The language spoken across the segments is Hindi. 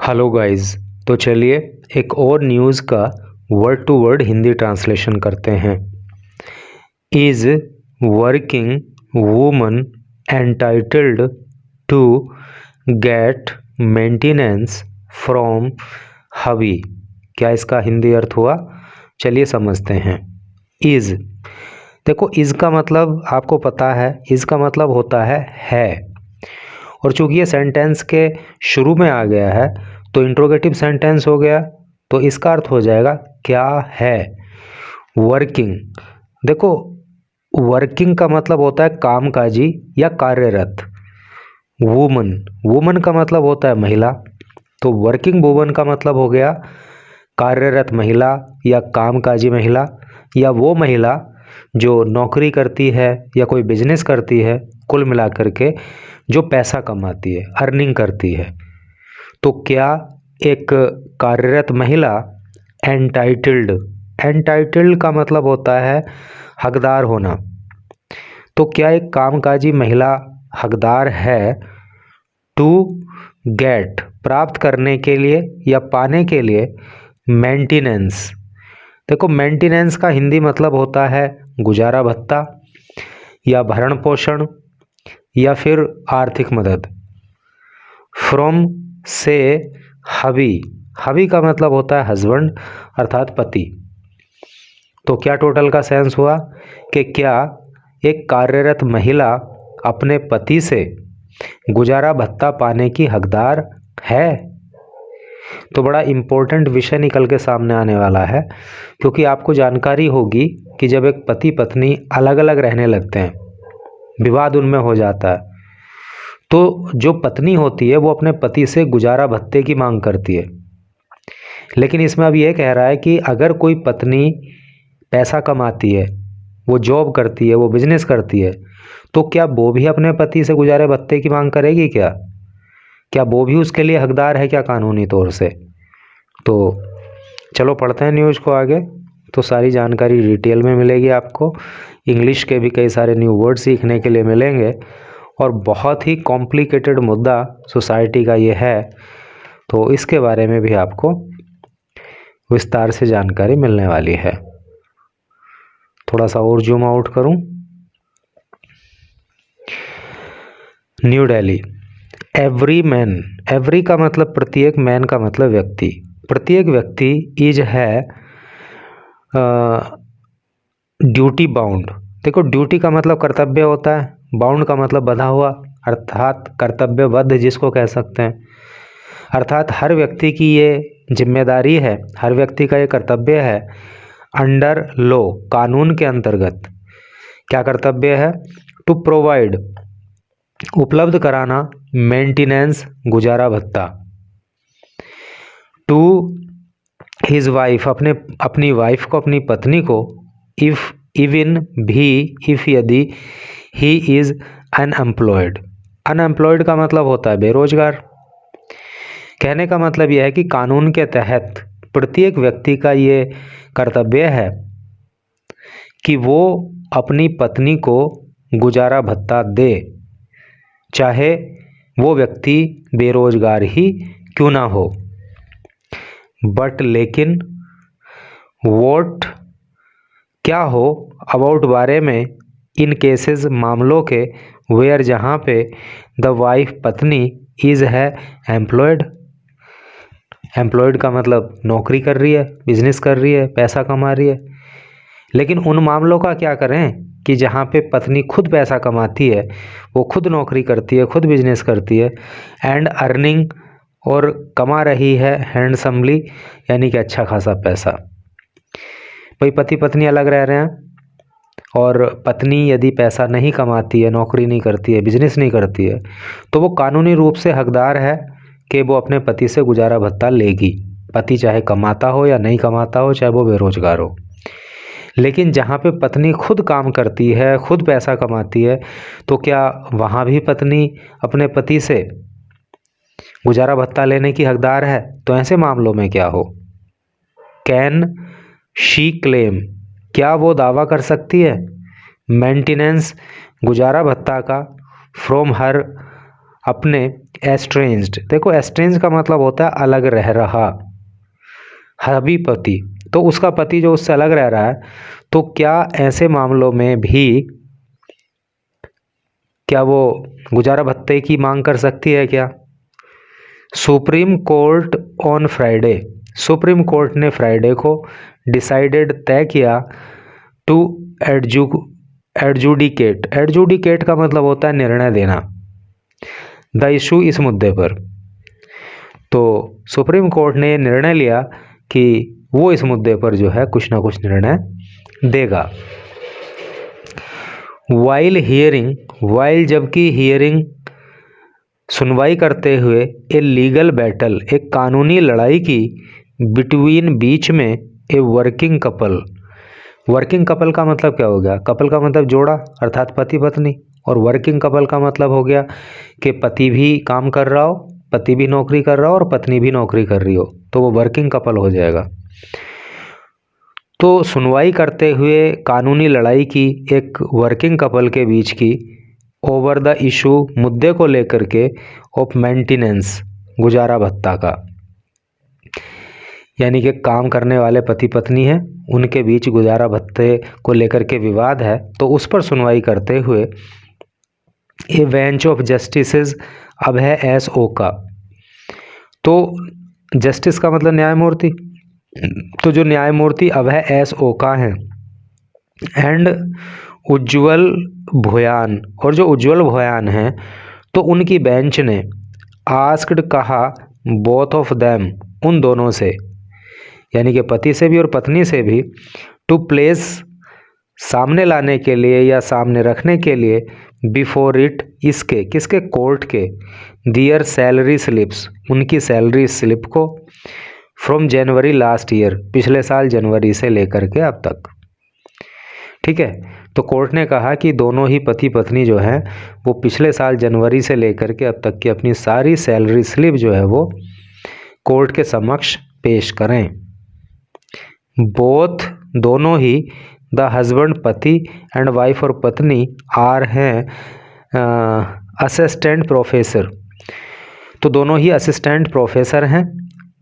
Hello guys. तो चलिए एक और न्यूज़ का word to word Hindi translation करते हैं। Is working woman entitled to get maintenance from hubby. क्या इसका हिंदी अर्थ हुआ? चलिए समझते हैं। इज़, देखो इज़ का मतलब आपको पता है, इज़ का मतलब होता है। और चूंकि ये सेंटेंस के शुरू में आ गया है तो इंट्रोगेटिव सेंटेंस हो गया, तो इसका अर्थ हो जाएगा क्या है। वर्किंग, देखो वर्किंग का मतलब होता है कामकाजी या कार्यरत। वुमन, वुमन का मतलब होता है महिला, तो वर्किंग वुमन का मतलब हो गया कार्यरत महिला या कामकाजी महिला, या वो महिला जो नौकरी करती है या कोई बिजनेस करती है, कुल मिलाकर के जो पैसा कमाती है, अर्निंग करती है। तो क्या एक कार्यरत महिला एंटाइटल्ड, एंटाइटल्ड का मतलब होता है हकदार होना, तो क्या एक कामकाजी महिला हकदार है टू गेट, प्राप्त करने के लिए या पाने के लिए, मेंटेनेंस। देखो मेंटेनेंस का हिंदी मतलब होता है गुजारा भत्ता या भरण पोषण या फिर आर्थिक मदद। फ्रॉम से हबी, हबी का मतलब होता है हस्बैंड अर्थात पति। तो क्या टोटल का सेंस हुआ कि क्या एक कार्यरत महिला अपने पति से गुजारा भत्ता पाने की हकदार है? तो बड़ा इम्पोर्टेंट विषय निकल के सामने आने वाला है, क्योंकि आपको जानकारी होगी कि जब एक पति पत्नी अलग अलग रहने लगते हैं, विवाद उनमें हो जाता है, तो जो पत्नी होती है वो अपने पति से गुजारा भत्ते की मांग करती है। लेकिन इसमें अब ये कह रहा है कि अगर कोई पत्नी पैसा कमाती है, वो जॉब करती है, वो बिजनेस करती है, तो क्या वो भी अपने पति से गुजारे भत्ते की मांग करेगी? क्या वो भी उसके लिए हकदार है क्या कानूनी तौर से? तो चलो पढ़ते हैं न्यूज़ को आगे, तो सारी जानकारी डिटेल में मिलेगी आपको। इंग्लिश के भी कई सारे न्यू वर्ड सीखने के लिए मिलेंगे, और बहुत ही कॉम्प्लिकेटेड मुद्दा सोसाइटी का ये है, तो इसके बारे में भी आपको विस्तार से जानकारी मिलने वाली है। थोड़ा सा और जूम आउट करूं। New Delhi, every man, every का मतलब प्रत्येक, मैन का मतलब व्यक्ति, प्रत्येक व्यक्ति इज है ड्यूटी बाउंड। देखो ड्यूटी का मतलब कर्तव्य होता है, बाउंड का मतलब बंधा हुआ, अर्थात कर्तव्यबद्ध जिसको कह सकते हैं। अर्थात हर व्यक्ति की ये जिम्मेदारी है, हर व्यक्ति का ये कर्तव्य है, अंडर लॉ, कानून के अंतर्गत क्या कर्तव्य है? टू प्रोवाइड, उपलब्ध कराना, मेंटेनेंस, गुजारा भत्ता, टू हिज वाइफ, अपनी वाइफ को, अपनी पत्नी को, इफ इवन भी, इफ यदि, ही इज अनएम्प्लॉयड, अनएम्प्लॉयड का मतलब होता है बेरोजगार। कहने का मतलब यह है कि कानून के तहत प्रत्येक व्यक्ति का ये कर्तव्य है कि वो अपनी पत्नी को गुजारा भत्ता दे, चाहे वो व्यक्ति बेरोजगार ही क्यों ना हो। बट लेकिन, वोट क्या हो, अबाउट बारे में, इन केसेस मामलों के, वेयर जहाँ पे, द वाइफ पत्नी, इज है एम्प्लॉयड, एम्प्लॉयड का मतलब नौकरी कर रही है, बिजनेस कर रही है, पैसा कमा रही है। लेकिन उन मामलों का क्या करें कि जहाँ पे पत्नी खुद पैसा कमाती है, वो खुद नौकरी करती है, खुद बिजनेस करती है, एंड अर्निंग, और कमा रही है हैंडसमली, यानी कि अच्छा खासा पैसा। भाई पति पत्नी अलग रह रहे हैं, और पत्नी यदि पैसा नहीं कमाती है, नौकरी नहीं करती है, बिजनेस नहीं करती है, तो वो कानूनी रूप से हकदार है कि वो अपने पति से गुजारा भत्ता लेगी, पति चाहे कमाता हो या नहीं कमाता हो, चाहे वो बेरोजगार हो। लेकिन जहाँ पे पत्नी खुद काम करती है, खुद पैसा कमाती है, तो क्या वहाँ भी पत्नी अपने पति से गुजारा भत्ता लेने की हकदार है? तो ऐसे मामलों में क्या हो, कैन शी क्लेम, क्या वो दावा कर सकती है मेंटेनेंस, गुजारा भत्ता का, फ्रॉम हर, अपने एस्ट्रेंज्ड, देखो एस्ट्रेंज का मतलब होता है अलग रह रहा, हबी पति, तो उसका पति जो उससे अलग रह रहा है, तो क्या ऐसे मामलों में भी क्या वो गुजारा भत्ते की मांग कर सकती है क्या? Supreme court on Friday, supreme court ने फ्राइडे को डिसाइडेड तय किया टू एडजुडिकेट, एडजुडिकेट का मतलब होता है निर्णय देना, द इशू, इस मुद्दे पर। तो सुप्रीम कोर्ट ने निर्णय लिया कि वो इस मुद्दे पर जो है कुछ ना कुछ निर्णय देगा। वाइल हियरिंग, वाइल जबकि हियरिंग सुनवाई करते हुए, ए लीगल बैटल, एक कानूनी लड़ाई की, बिटवीन बीच में, a working couple, working couple का मतलब क्या हो गया? कपल का मतलब जोड़ा अर्थात पति पत्नी, और वर्किंग कपल का मतलब हो गया कि पति भी काम कर रहा हो, पति भी नौकरी कर रहा हो और पत्नी भी नौकरी कर रही हो, तो वो वर्किंग कपल हो जाएगा। तो सुनवाई करते हुए कानूनी लड़ाई की एक वर्किंग कपल के बीच की, ओवर द इशू, मुद्दे को लेकर के, ऑफ मेंटेनेंस, गुजारा भत्ता का, यानी कि काम करने वाले पति पत्नी हैं, उनके बीच गुजारा भत्ते को लेकर के विवाद है, तो उस पर सुनवाई करते हुए ए बेंच ऑफ जस्टिसेस, अब है एस ओ का, तो जस्टिस का मतलब न्यायमूर्ति, तो जो न्यायमूर्ति अब है एस ओ का हैं, एंड उज्ज्वल भोयान, और जो उज्ज्वल भोयान हैं, तो उनकी बेंच ने आस्क्ड, कहा, बोथ ऑफ देम, उन दोनों से, यानी कि पति से भी और पत्नी से भी, टू प्लेस, सामने लाने के लिए या सामने रखने के लिए, बिफोर इट, इसके, किसके? कोर्ट के, दियर सैलरी स्लिप्स, उनकी सैलरी स्लिप को, फ्रॉम जनवरी लास्ट ईयर, पिछले साल जनवरी से लेकर के अब तक। ठीक है, तो कोर्ट ने कहा कि दोनों ही पति पत्नी जो हैं वो पिछले साल जनवरी से लेकर के अब तक की अपनी सारी सैलरी स्लिप जो है वो कोर्ट के समक्ष पेश करें। बोथ, दोनों ही, द हस्बैंड, पति, एंड वाइफ, और पत्नी, आर हैं असिस्टेंट प्रोफेसर, तो दोनों ही असिस्टेंट प्रोफेसर हैं,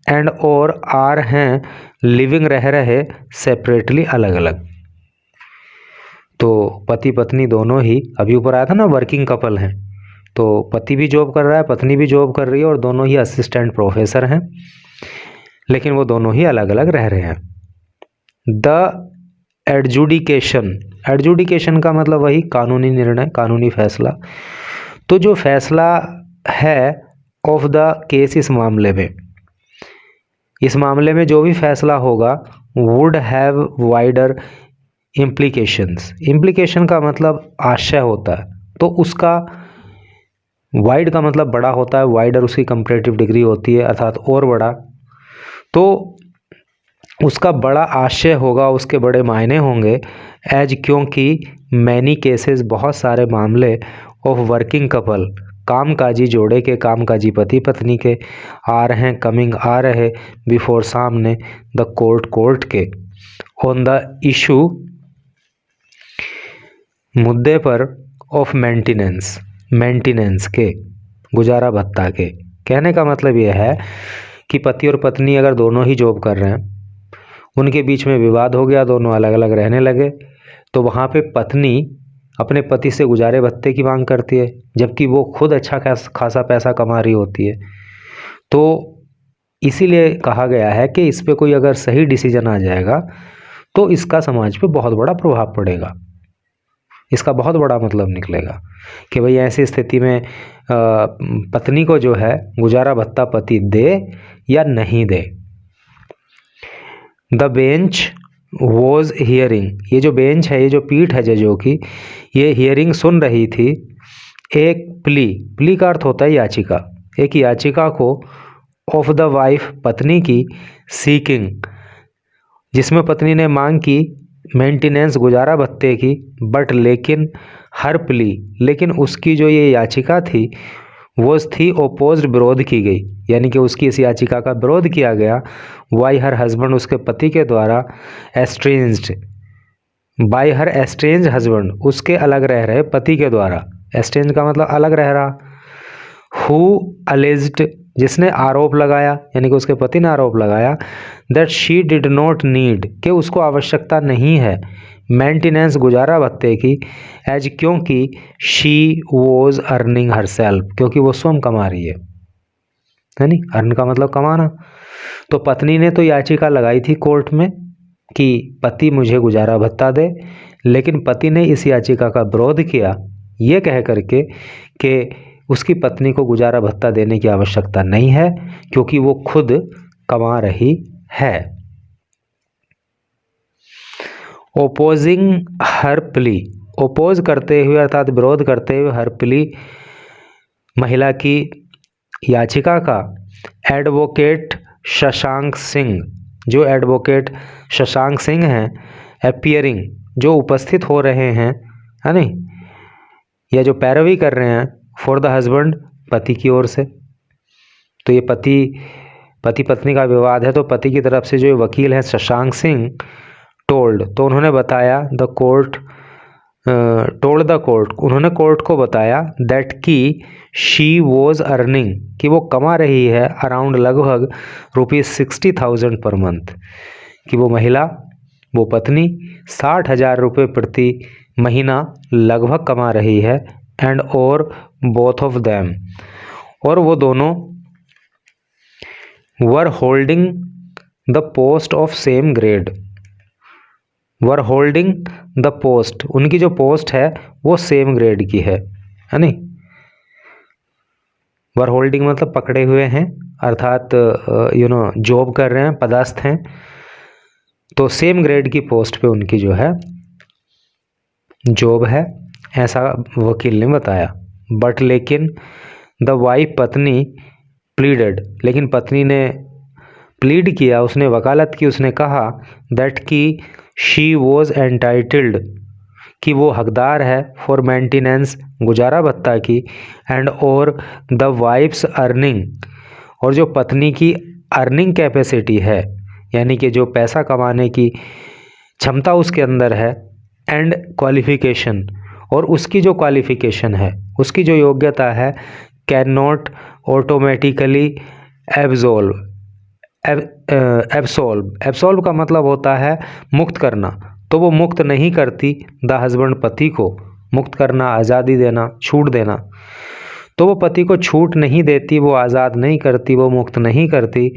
एंड और आर हैं लिविंग, रह रहे, सेपरेटली, अलग अलग। तो पति पत्नी दोनों ही, अभी ऊपर आया था ना वर्किंग कपल हैं, तो पति भी जॉब कर रहा है, पत्नी भी जॉब कर रही है, और दोनों ही असिस्टेंट प्रोफेसर हैं, लेकिन वो दोनों ही अलग अलग रह रहे हैं। द एडजुडिकेशन, एडजुडिकेशन का मतलब वही कानूनी निर्णय, कानूनी फैसला, तो जो फैसला है ऑफ द केस, इस मामले में, इस मामले में जो भी फैसला होगा, would have wider implications, implication का मतलब आशय होता है, तो उसका वाइड का मतलब बड़ा होता है, वाइडर उसकी कंपैरेटिव डिग्री होती है अर्थात और बड़ा, तो उसका बड़ा आशय होगा, उसके बड़े मायने होंगे, एज, क्योंकि, मैनी केसेस, बहुत सारे मामले, ऑफ वर्किंग कपल, कामकाजी जोड़े के, कामकाजी पति पत्नी के, आ रहे हैं, कमिंग, आ रहे, बिफोर, सामने, द कोर्ट, कोर्ट के, ऑन द इशू, मुद्दे पर, ऑफ मेंटेनेंस, मेंटेनेंस के, गुजारा भत्ता के। कहने का मतलब यह है कि पति और पत्नी अगर दोनों ही जॉब कर रहे हैं, उनके बीच में विवाद हो गया, दोनों अलग अलग रहने लगे, तो वहाँ पे पत्नी अपने पति से गुजारे भत्ते की मांग करती है, जबकि वो खुद अच्छा खासा पैसा कमा रही होती है। तो इसीलिए कहा गया है कि इस पे कोई अगर सही डिसीजन आ जाएगा तो इसका समाज पे बहुत बड़ा प्रभाव पड़ेगा, इसका बहुत बड़ा मतलब निकलेगा कि भाई ऐसी स्थिति में पत्नी को जो है गुजारा भत्ता पति दे या नहीं दे। द बेंच वॉज हियरिंग, ये जो बेंच है, ये जो पीठ है जजों की, ये हियरिंग सुन रही थी, एक प्ली, प्ली का अर्थ होता है याचिका, एक याचिका को, ऑफ द वाइफ, पत्नी की, सीकिंग, जिसमें पत्नी ने मांग की मेंटेनेंस, गुजारा भत्ते की, बट, लेकिन, हर प्ली, लेकिन उसकी जो ये याचिका थी वो थी ओपोज्ड, विरोध की गई, यानी कि उसकी इस याचिका का विरोध किया गया, वाई हर हस्बैंड, उसके पति के द्वारा, एस्ट्रेंज्ड, बाय हर एस्ट्रेंज हस्बैंड, उसके अलग रह रहे पति के द्वारा, एस्ट्रेंज का मतलब अलग रह रहा, हु अलेज्ड, जिसने आरोप लगाया, यानी कि उसके पति ने आरोप लगाया, that she did not need, कि उसको आवश्यकता नहीं है मेंटेनेंस, गुजारा भत्ते की, एज, क्योंकि she was earning her self, क्योंकि वो स्वयं कमा रही है नी, अर्न का मतलब कमाना। तो पत्नी ने तो याचिका लगाई थी कोर्ट में कि पति मुझे गुजारा भत्ता दे, लेकिन पति ने इस याचिका का विरोध किया ये कह करके कि उसकी पत्नी को गुजारा भत्ता देने की आवश्यकता नहीं है क्योंकि वो खुद कमा रही है। ओपोजिंग हर प्ली, ओपोज करते हुए अर्थात विरोध करते हुए हर प्ली, महिला की याचिका का, एडवोकेट शशांक सिंह, जो एडवोकेट शशांक सिंह हैं, अपीयरिंग, जो उपस्थित हो रहे हैं, है नहीं, या जो पैरवी कर रहे हैं, फॉर द हस्बैंड, पति की ओर से। तो ये पति पत्नी का विवाद है, तो पति की तरफ से जो वकील है शशांक सिंह, टोल्ड, तो उन्होंने बताया, the court told the court, उन्होंने कोर्ट को बताया, दैट की शी वॉज अर्निंग, कि वो कमा रही है अराउंड लगभग ₹60,000 पर मंथ, कि वो महिला, वो पत्नी 60,000 रुपये प्रति महीना लगभग कमा रही है, एंड और बोथ ऑफ देम, और वो दोनों वर holding the post of same grade, were holding the post, उनकी जो पोस्ट है वो सेम ग्रेड की है नहीं। वर होल्डिंग मतलब पकड़े हुए हैं, अर्थात जॉब कर रहे हैं, पदस्थ हैं, तो सेम ग्रेड की पोस्ट पे उनकी जो है जॉब है, ऐसा वकील ने बताया। बट लेकिन द वाइफ, पत्नी, प्लीडेड, लेकिन पत्नी ने प्लीड किया, उसने वकालत की, उसने कहा दैट की शी वॉज एंटाइटल्ड, कि वो हकदार है फॉर मेंटेनेंस, गुजारा भत्ता की, एंड और द वाइफ्स अर्निंग, और जो पत्नी की अर्निंग कैपेसिटी है, यानी कि जो पैसा कमाने की क्षमता उसके अंदर है, एंड क्वालिफिकेशन, और उसकी जो क्वालिफिकेशन है, उसकी जो योग्यता है, can not automatically absolve, absolve का मतलब होता है मुक्त करना, तो वो मुक्त नहीं करती, द हस्बैंड, पति को मुक्त करना, आज़ादी देना, छूट देना, तो वो पति को छूट नहीं देती, वो आज़ाद नहीं करती, वो मुक्त नहीं करती,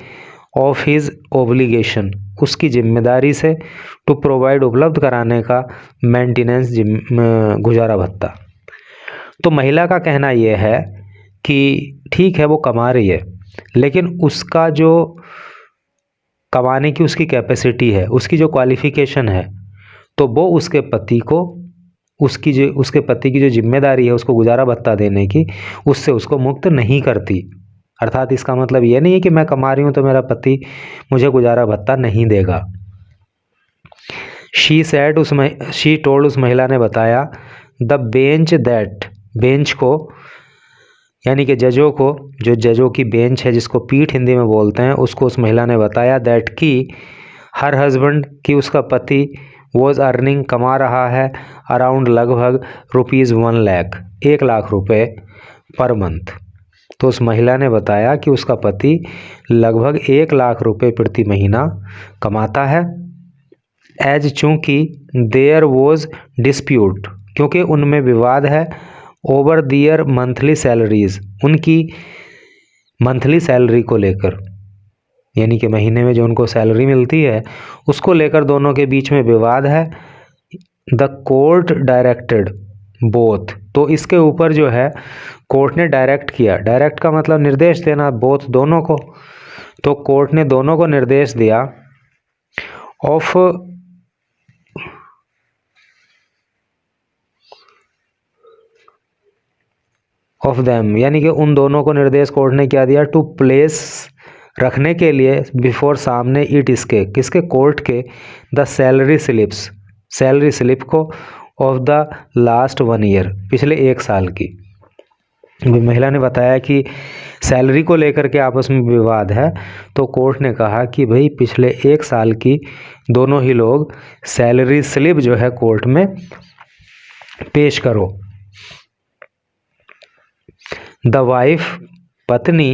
ऑफ हिज ओब्लिगेशन, उसकी जिम्मेदारी से, टू प्रोवाइड, उपलब्ध कराने का, मेंटेनेंस, गुजारा भत्ता। तो महिला का कहना ये है कि ठीक है वो कमा रही है, लेकिन उसका जो कमाने की उसकी कैपेसिटी है, उसकी जो क्वालिफिकेशन है, तो वो उसके पति को, उसके पति की जो जिम्मेदारी है उसको गुजारा भत्ता देने की, उससे उसको मुक्त नहीं करती। अर्थात इसका मतलब ये नहीं है कि मैं कमा रही हूँ तो मेरा पति मुझे गुजारा भत्ता नहीं देगा। शी सेड, शी टोल्ड, उस महिला ने बताया, द बेंच दैट, बेंच को यानी कि जजों को, जो जजों की बेंच है जिसको पीठ हिंदी में बोलते हैं, उसको उस महिला ने बताया, दैट की हर हस्बैंड, की उसका पति, वॉज अर्निंग, कमा रहा है, अराउंड लगभग ₹1 लाख, 1 लाख रुपए पर मंथ। तो उस महिला ने बताया कि उसका पति लगभग 1 लाख रुपए प्रति महीना कमाता है, एज, चूँकि देयर वॉज डिस्प्यूट, क्योंकि उनमें विवाद है, ओवर दियर मंथली सैलरीज, उनकी मंथली सैलरी को लेकर, यानी कि महीने में जो उनको सैलरी मिलती है उसको लेकर दोनों के बीच में विवाद है। द कोर्ट डायरेक्टेड बोथ, तो इसके ऊपर जो है कोर्ट ने डायरेक्ट किया, डायरेक्ट का मतलब निर्देश देना, बोथ, दोनों को, तो कोर्ट ने दोनों को निर्देश दिया, ऑफ देम, यानी कि उन दोनों को निर्देश कोर्ट ने क्या दिया, टू प्लेस, रखने के लिए, बिफोर, सामने, इट, इसके, किसके, कोर्ट के, the salary slips, salary slip को, ऑफ द लास्ट 1 ईयर, पिछले 1 साल की। महिला ने बताया कि सैलरी को लेकर के आपस में विवाद है, तो कोर्ट ने कहा कि भाई पिछले 1 साल की दोनों ही लोग सैलरी स्लिप जो है कोर्ट में पेश करो। द वाइफ पत्नी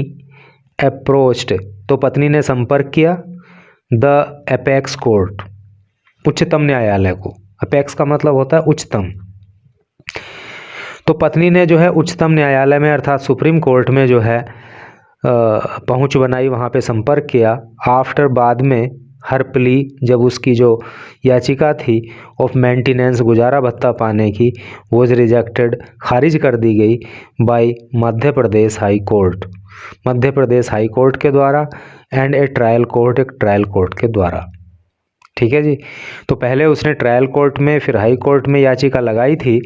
अप्रोच्ड, तो पत्नी ने संपर्क किया द अपेक्स कोर्ट, उच्चतम न्यायालय को। अपेक्स का मतलब होता है उच्चतम। तो पत्नी ने जो है उच्चतम न्यायालय में अर्थात सुप्रीम कोर्ट में जो है पहुंच बनाई, वहाँ पे संपर्क किया। आफ्टर, बाद में, हर प्ली, जब उसकी जो याचिका थी ऑफ मेंटेनेंस, गुजारा भत्ता पाने की, वॉज रिजेक्टेड, खारिज कर दी गई bye Madhya Pradesh high court, Madhya Pradesh high court के द्वारा, एंड ए ट्रायल कोर्ट, एक ट्रायल कोर्ट के द्वारा। ठीक है जी। तो पहले उसने ट्रायल कोर्ट में फिर हाई कोर्ट में याचिका लगाई थी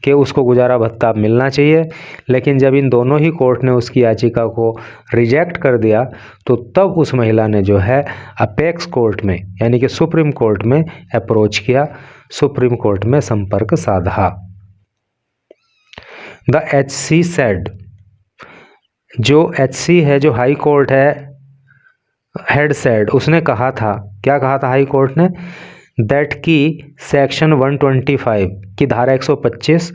कि उसको गुजारा भत्ता मिलना चाहिए, लेकिन जब इन दोनों ही कोर्ट ने उसकी याचिका को रिजेक्ट कर दिया तो तब उस महिला ने जो है अपेक्स कोर्ट में यानी कि सुप्रीम कोर्ट में अप्रोच किया, सुप्रीम कोर्ट में संपर्क साधा। द HC सेड, जो HC है, जो हाई कोर्ट है, हेड सेड, उसने कहा था, क्या कहा था हाई कोर्ट ने, दैट की सेक्शन 125 की धारा 125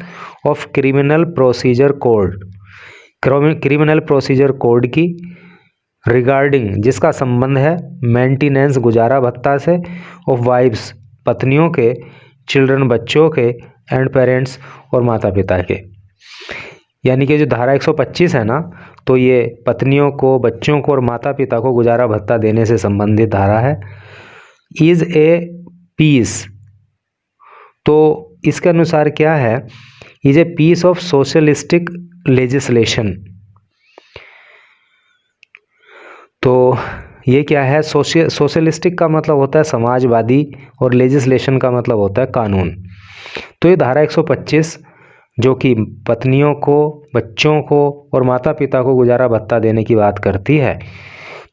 of criminal procedure code, criminal procedure code की रिगार्डिंग, जिसका संबंध है मेंटेनेंस, गुजारा भत्ता से, ऑफ वाइफ्स, पत्नियों के, चिल्ड्रन, बच्चों के, एंड पेरेंट्स, और माता पिता के। यानी कि जो धारा 125 है ना, तो ये पत्नियों को, बच्चों को और माता पिता को गुजारा भत्ता देने से संबंधित धारा है। इज ए पीस, तो इसके अनुसार क्या है, is a piece of socialistic legislation. तो ये क्या है, सोशलिस्टिक का मतलब होता है समाजवादी और लेजिस्लेशन का मतलब होता है कानून। तो ये धारा 125 जो कि पत्नियों को, बच्चों को और माता पिता को गुजारा भत्ता देने की बात करती है,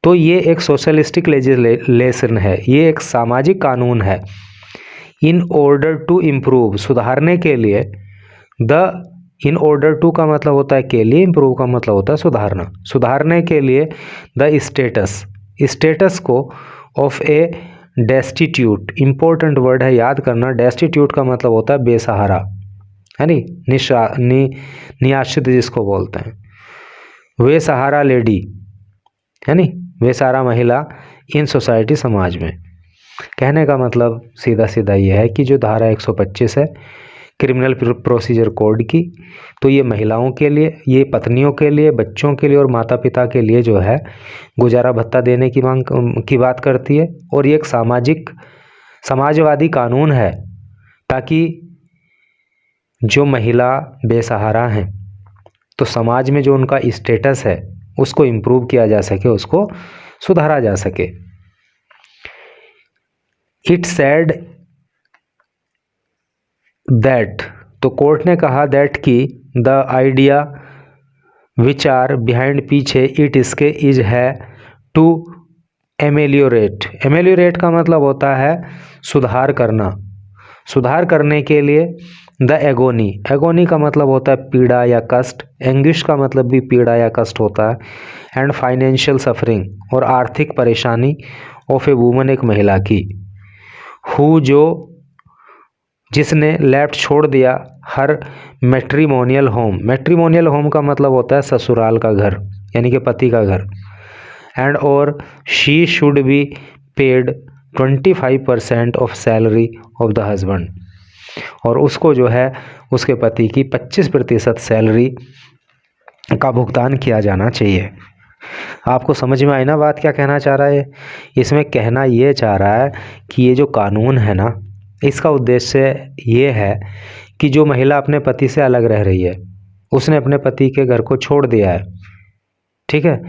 तो ये एक सोशलिस्टिक लेजिस्लेशन है, ये एक सामाजिक कानून है। इन ऑर्डर टू इम्प्रूव, सुधारने के लिए, द, इन ऑर्डर टू का मतलब होता है के लिए, इम्प्रूव का मतलब होता है सुधारना, सुधारने के लिए द स्टेटस, स्टेटस को, of A destitute, important word है, याद करना, डेस्टिट्यूट का मतलब होता है बेसहारा, है नी, निराश्रित जिसको बोलते हैं, वे सहारा लेडी, है नी, वे सहारा महिला इन सोसाइटी, समाज में। कहने का मतलब सीधा सीधा ये है कि जो धारा 125 है क्रिमिनल प्रोसीजर कोड की, तो ये महिलाओं के लिए, ये पत्नियों के लिए, बच्चों के लिए और माता पिता के लिए जो है गुजारा भत्ता देने की मांग की बात करती है। और ये एक समाजवादी कानून है, ताकि जो महिला बेसहारा हैं तो समाज में जो उनका स्टेटस है उसको इम्प्रूव किया जा सके, उसको सुधारा जा सके। इट सेड दैट, तो कोर्ट ने कहा दैट की the idea which are behind, पीछे, इट, इसके, इज है, टू एमेलियोरेट, एमेलियोरेट का मतलब होता है सुधार करना, सुधार करने के लिए, द एगोनी, एगोनी का मतलब होता है पीड़ा या कष्ट, एंग्विश का मतलब भी पीड़ा या कष्ट होता है, एंड फाइनेंशियल सफरिंग, और आर्थिक परेशानी, ऑफ ए वूमन, एक महिला की, हु, जो, जिसने, लेफ्ट, छोड़ दिया, हर मैट्रिमोनियल होम, मैट्रिमोनियल होम का मतलब होता है ससुराल का घर यानी कि पति का घर, एंड, और she should be paid 25% of salary of the husband, और उसको जो है उसके पति की 25% सैलरी का भुगतान किया जाना चाहिए। आपको समझ में आई ना बात क्या कहना चाह रहा है? इसमें कहना ये चाह रहा है कि ये जो कानून है ना, इसका उद्देश्य ये है कि जो महिला अपने पति से अलग रह रही है, उसने अपने पति के घर को छोड़ दिया है, ठीक है,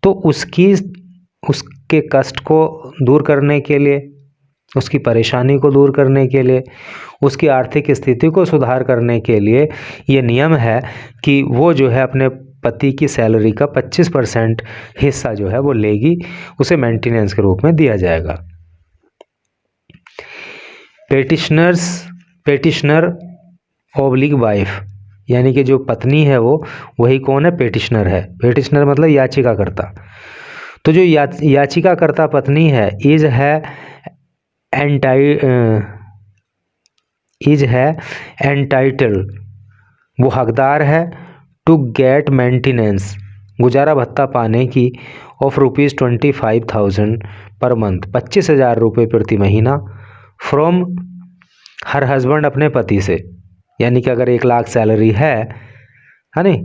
तो उसके कष्ट को दूर करने के लिए, उसकी परेशानी को दूर करने के लिए, उसकी आर्थिक स्थिति को सुधार करने के लिए ये नियम है कि वो जो है अपने पति की सैलरी का 25% हिस्सा जो है वो लेगी, उसे मेंटेनेंस के रूप में दिया जाएगा। पेटिशनर ऑब्लिक वाइफ, यानी कि जो पत्नी है वो, वही कौन है? पेटिशनर है। पेटिशनर मतलब याचिकाकर्ता। तो जो याचिकाकर्ता पत्नी है, इज है एंटाइटल, वो हकदार है, टू गेट मेंटेनेंस, गुजारा भत्ता पाने की ऑफ ₹25,000 पर मंथ, 25,000 रुपये प्रति महीना, फ्रॉम हर हस्बैंड, अपने पति से। यानी कि अगर 1 लाख सैलरी है नहीं,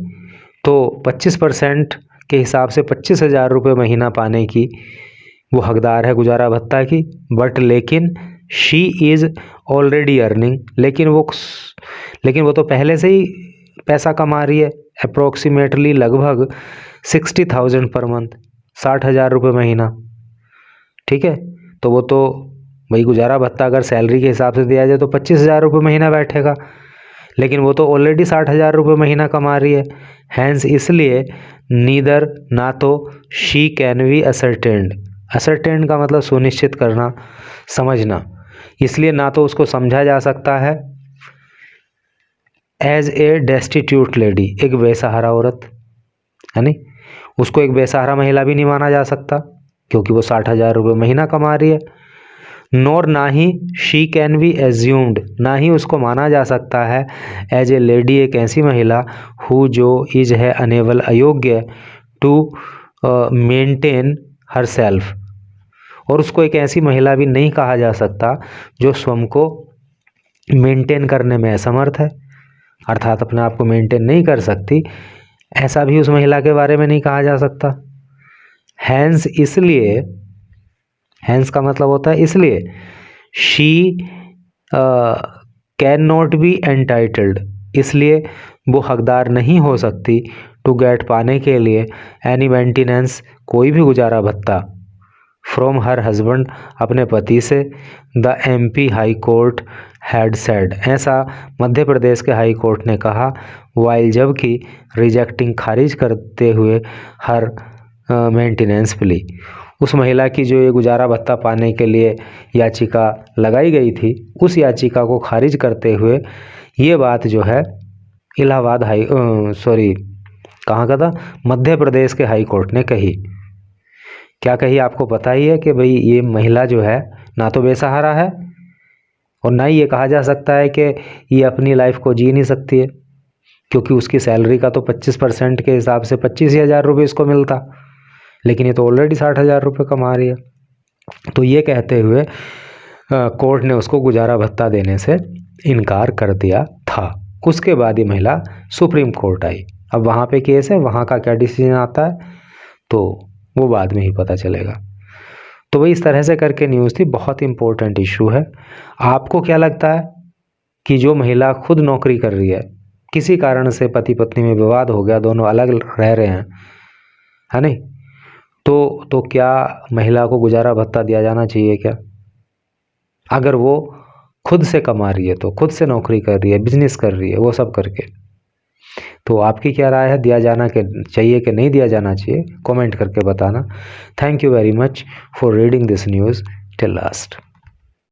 तो 25% के हिसाब से 25,000 रुपये महीना पाने की वो हकदार है गुजारा भत्ता की। बट लेकिन शी इज़ ऑलरेडी अर्निंग, लेकिन वो तो पहले से ही पैसा कमा रही है, अप्रोक्सीमेटली लगभग 60,000 पर मंथ, 60,000 रुपये महीना। ठीक है, तो वो तो भाई गुजारा भत्ता अगर सैलरी के हिसाब से दिया जाए तो 25,000 रुपये महीना बैठेगा, लेकिन वो तो ऑलरेडी 60,000 रुपये महीना कमा रही है। हैंस इसलिए नीदर, ना तो she can be ascertained, ascertained का मतलब सुनिश्चित करना, समझना, इसलिए ना तो उसको समझा जा सकता है एज ए डेस्टिट्यूट लेडी, एक बेसहारा औरत है नहीं, उसको एक बेसहारा महिला भी नहीं माना जा सकता क्योंकि वो 60,000 रुपये महीना कमा रही है। नोर, ना ही शी कैन बी एज्यूम्ड, ना ही उसको माना जा सकता है एज ए लेडी, एक ऐसी महिला हु जो इज है अनेबल, अयोग्य, टू मेंटेन हर सेल्फ, और उसको एक ऐसी महिला भी नहीं कहा जा सकता जो स्वयं को मेंटेन करने में असमर्थ है, अर्थात अपने आप को मेंटेन नहीं कर सकती, ऐसा भी उस महिला के बारे में नहीं कहा जा सकता। हैंस इसलिए, हैंस का मतलब होता है इसलिए, she can not be entitled, इसलिए वो हकदार नहीं हो सकती, टू गेट, पाने के लिए, एनी मेंटेनेंस, कोई भी गुजारा भत्ता, फ्रॉम हर हस्बैंड, अपने पति से। The MP high court had said, ऐसा मध्य प्रदेश के हाई कोर्ट ने कहा, वाइल, जबकि रिजेक्टिंग, खारिज करते हुए, हर मेंटेनेंस प्ली, उस महिला की जो ये गुजारा भत्ता पाने के लिए याचिका लगाई गई थी, उस याचिका को खारिज करते हुए ये बात जो है इलाहाबाद कहाँ का था, मध्य प्रदेश के हाई कोर्ट ने कही। क्या कही आपको पता ही है कि भाई ये महिला जो है ना तो बेसहारा है और ना ही ये कहा जा सकता है कि ये अपनी लाइफ को जी नहीं सकती है, क्योंकि उसकी सैलरी का तो 25% के हिसाब से 25,000 रुपये इसको मिलता, लेकिन ये तो ऑलरेडी 60,000 रुपये कमा रही है। तो ये कहते हुए कोर्ट ने उसको गुजारा भत्ता देने से इनकार कर दिया था। उसके बाद ये महिला सुप्रीम कोर्ट आई। अब वहाँ पे केस है, वहाँ का क्या डिसीजन आता है तो वो बाद में ही पता चलेगा। तो वही इस तरह से करके न्यूज़ थी, बहुत इंपॉर्टेंट इशू है। आपको क्या लगता है कि जो महिला खुद नौकरी कर रही है, किसी कारण से पति पत्नी में विवाद हो गया, दोनों अलग रह रहे हैं, है नहीं, तो क्या महिला को गुजारा भत्ता दिया जाना चाहिए क्या? अगर वो खुद से कमा रही है, तो खुद से नौकरी कर रही है, बिजनेस कर रही है, वो सब करके, तो आपकी क्या राय है, दिया जाना के चाहिए कि नहीं दिया जाना चाहिए? कमेंट करके बताना। Thank you very much for reading this news till last.